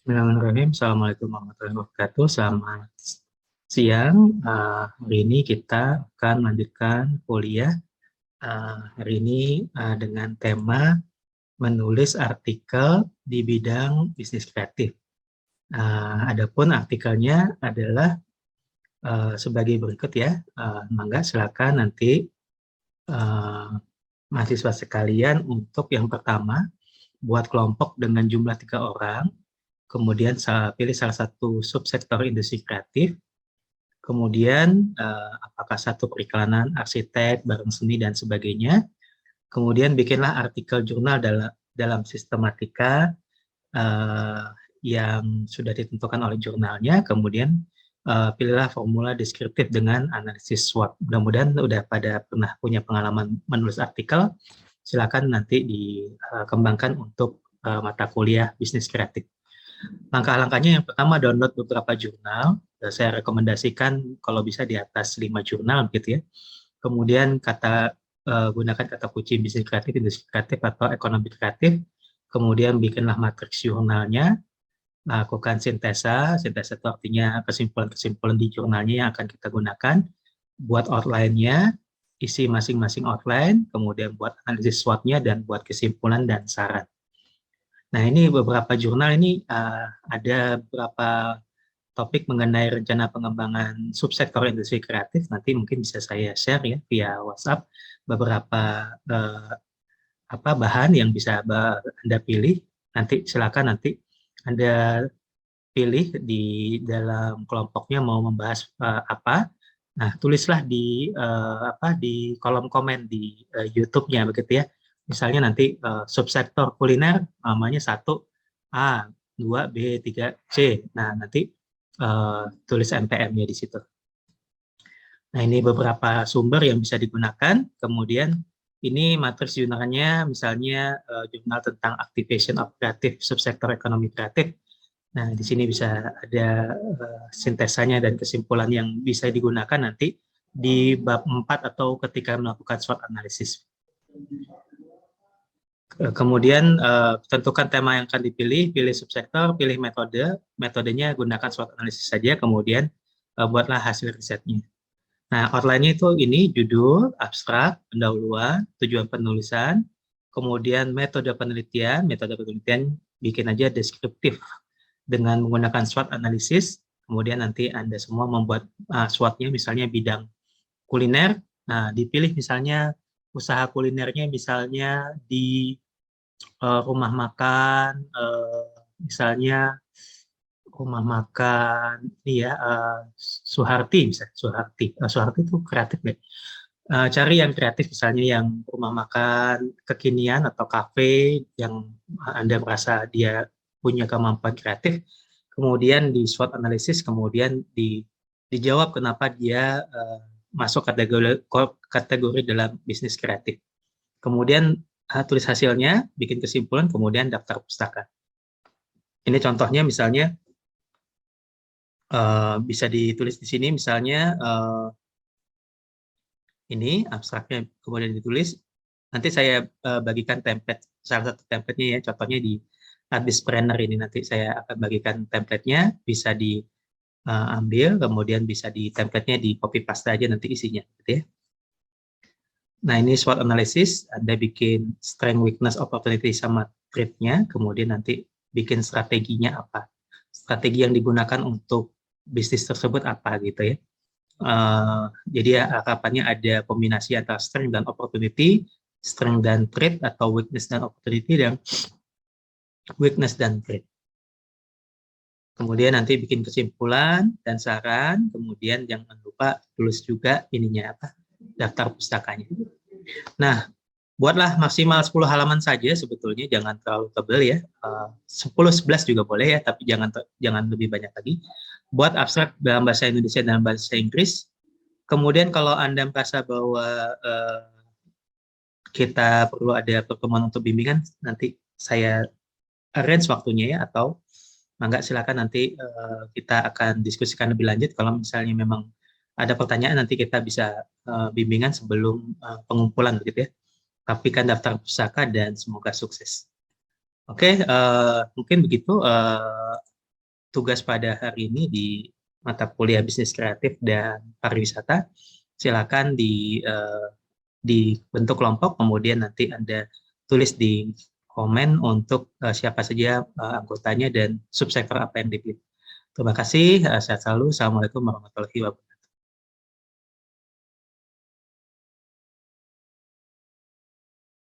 Bismillahirrahmanirrahim. Assalamualaikum warahmatullahi wabarakatuh. Selamat siang. Hari ini kita akan melanjutkan kuliah. Hari ini dengan tema menulis artikel di bidang bisnis kreatif. Adapun artikelnya adalah sebagai berikut ya. Mangga silakan nanti mahasiswa sekalian untuk yang pertama buat kelompok dengan jumlah 3 orang. Kemudian pilih salah satu subsektor industri kreatif, kemudian apakah satu periklanan, arsitek, barang seni, dan sebagainya. Kemudian bikinlah artikel jurnal dalam sistematika yang sudah ditentukan oleh jurnalnya, kemudian pilihlah formula deskriptif dengan analisis SWOT. Mudah-mudahan udah pada pernah punya pengalaman menulis artikel, silakan nanti dikembangkan untuk mata kuliah bisnis kreatif. Langkah-langkahnya yang pertama download beberapa jurnal. Saya rekomendasikan kalau bisa di atas 5 jurnal gitu ya. Kemudian gunakan kata kunci bisnis kreatif, industri kreatif, atau ekonomi kreatif. Kemudian bikinlah matriks jurnalnya. Lakukan sintesa. Sintesa itu artinya kesimpulan-kesimpulan di jurnalnya yang akan kita gunakan. Buat outline-nya, isi masing-masing outline, kemudian buat analisis SWOT-nya, dan buat kesimpulan dan saran. Nah, ini beberapa jurnal ini ada beberapa topik mengenai rencana pengembangan subsektor industri kreatif. Nanti mungkin bisa saya share ya via WhatsApp beberapa bahan yang bisa Anda pilih. Nanti silakan nanti Anda pilih di dalam kelompoknya mau membahas apa. Nah, tulislah di kolom komen di YouTube-nya begitu ya. Misalnya nanti subsektor kuliner namanya 1A, 2B, 3C. Nah, nanti tulis NPM-nya di situ. Nah, ini beberapa sumber yang bisa digunakan. Kemudian ini matriks jurnalnya misalnya jurnal tentang activation of creative subsektor ekonomi kreatif. Nah, di sini bisa ada sintesanya dan kesimpulan yang bisa digunakan nanti di bab 4 atau ketika melakukan SWOT analisis. Kemudian tentukan tema yang akan dipilih, pilih subsektor, pilih metode, metodenya gunakan SWOT analisis saja, kemudian buatlah hasil risetnya. Nah, outline-nya itu ini judul, abstrak, pendahuluan, tujuan penulisan, kemudian metode penelitian bikin aja deskriptif dengan menggunakan SWOT analisis, kemudian nanti Anda semua membuat SWOT-nya misalnya bidang kuliner, nah dipilih misalnya usaha kulinernya misalnya di rumah makan, misalnya rumah makan ini ya Suharti misalnya Suharti itu kreatif deh. Cari yang kreatif misalnya yang rumah makan kekinian atau kafe yang Anda merasa dia punya kemampuan kreatif, kemudian di SWOT analisis, kemudian dijawab kenapa dia masuk kategori dalam bisnis kreatif. Kemudian tulis hasilnya, bikin kesimpulan, kemudian daftar pustaka. Ini contohnya misalnya bisa ditulis di sini misalnya ini abstraknya kemudian ditulis. Nanti saya bagikan template, salah satu template-nya ya, contohnya di Advispreneur ini nanti saya akan bagikan template-nya, bisa diambil, kemudian bisa di template-nya di copy paste aja nanti isinya, gitu ya. Nah, ini SWOT analysis, Anda bikin strength, weakness, opportunity, sama threat-nya, kemudian nanti bikin strateginya apa. Strategi yang digunakan untuk bisnis tersebut apa gitu ya. Jadi harapannya ada kombinasi antara strength dan opportunity, strength dan threat, atau weakness dan opportunity, dan weakness dan threat. Kemudian nanti bikin kesimpulan dan saran, kemudian jangan lupa tulis juga ininya apa, daftar pustakanya. Nah, buatlah maksimal 10 halaman saja sebetulnya, jangan terlalu tebal ya. 10-11 juga boleh ya, tapi jangan lebih banyak lagi. Buat abstrak dalam bahasa Indonesia dan bahasa Inggris. Kemudian kalau Anda merasa bahwa kita perlu ada pertemuan untuk bimbingan, nanti saya arrange waktunya ya, atau mangga silakan nanti kita akan diskusikan lebih lanjut. Kalau misalnya memang ada pertanyaan, nanti kita bisa bimbingan sebelum pengumpulan begitu ya. Rapikan daftar pusaka dan semoga sukses. Oke, mungkin begitu tugas pada hari ini di mata kuliah bisnis kreatif dan pariwisata, silakan dibentuk kelompok, kemudian nanti Anda tulis di komen untuk siapa saja anggotanya dan subsektor apa yang dipilih. Terima kasih, sehat selalu. Assalamualaikum warahmatullahi wabarakatuh.